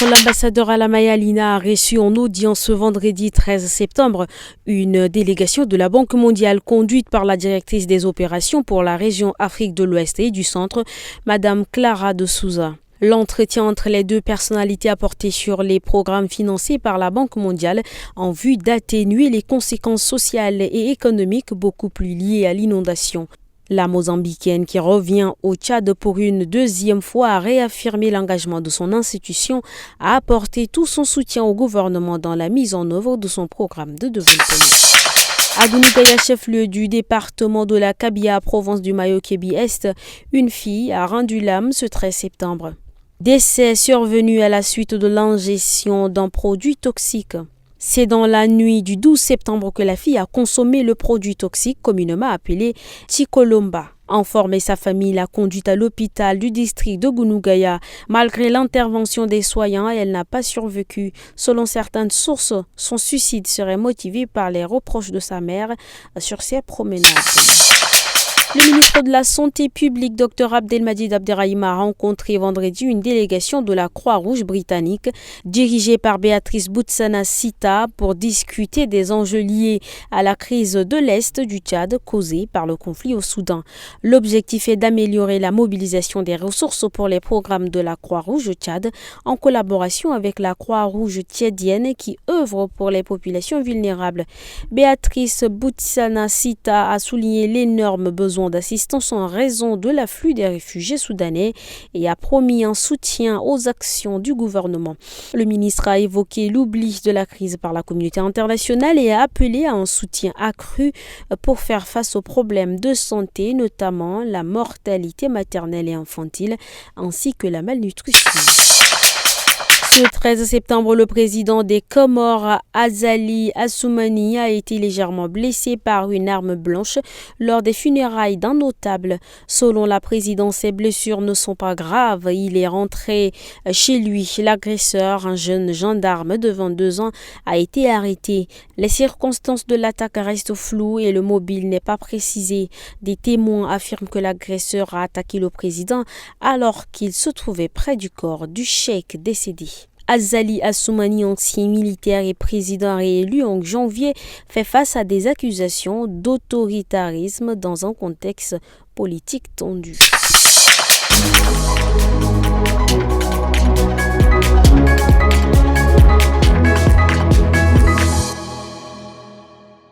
L'ambassadeur Alamaya Alina a reçu en audience ce vendredi 13 septembre une délégation de la Banque mondiale conduite par la directrice des opérations pour la région Afrique de l'Ouest et du Centre, Madame Clara de Souza. L'entretien entre les deux personnalités a porté sur les programmes financés par la Banque mondiale en vue d'atténuer les conséquences sociales et économiques beaucoup plus liées à l'inondation. La Mozambicaine, qui revient au Tchad pour une deuxième fois, a réaffirmé l'engagement de son institution à apporter tout son soutien au gouvernement dans la mise en œuvre de son programme de développement. À Gounigaya, chef-lieu du département de la Kabia, province du Mayo-Kébi-Est, une fille a rendu l'âme ce 13 septembre. Décès survenu à la suite de l'ingestion d'un produit toxique. C'est dans la nuit du 12 septembre que la fille a consommé le produit toxique communément appelé Tikolomba. Informée, sa famille l'a conduite à l'hôpital du district de Gounigaya. Malgré l'intervention des soignants, elle n'a pas survécu. Selon certaines sources, son suicide serait motivé par les reproches de sa mère sur ses promenades. Le ministre de la Santé publique, Dr Abdelmadjid Abderrahim, a rencontré vendredi une délégation de la Croix-Rouge britannique dirigée par Béatrice Boutsana-Sita pour discuter des enjeux liés à la crise de l'Est du Tchad causée par le conflit au Soudan. L'objectif est d'améliorer la mobilisation des ressources pour les programmes de la Croix-Rouge au Tchad en collaboration avec la Croix-Rouge tchadienne qui œuvre pour les populations vulnérables. Béatrice Boutsana-Sita a souligné l'énorme besoin d'assistance en raison de l'afflux des réfugiés soudanais et a promis un soutien aux actions du gouvernement. Le ministre a évoqué l'oubli de la crise par la communauté internationale et a appelé à un soutien accru pour faire face aux problèmes de santé, notamment la mortalité maternelle et infantile ainsi que la malnutrition. Ce 13 septembre, le président des Comores, Azali Assoumani, a été légèrement blessé par une arme blanche lors des funérailles d'un notable. Selon la présidence, ses blessures ne sont pas graves. Il est rentré chez lui. L'agresseur, un jeune gendarme de 22 ans, a été arrêté. Les circonstances de l'attaque restent floues et le mobile n'est pas précisé. Des témoins affirment que l'agresseur a attaqué le président alors qu'il se trouvait près du corps du cheikh décédé. Azali Assoumani, ancien militaire et président réélu en janvier, fait face à des accusations d'autoritarisme dans un contexte politique tendu.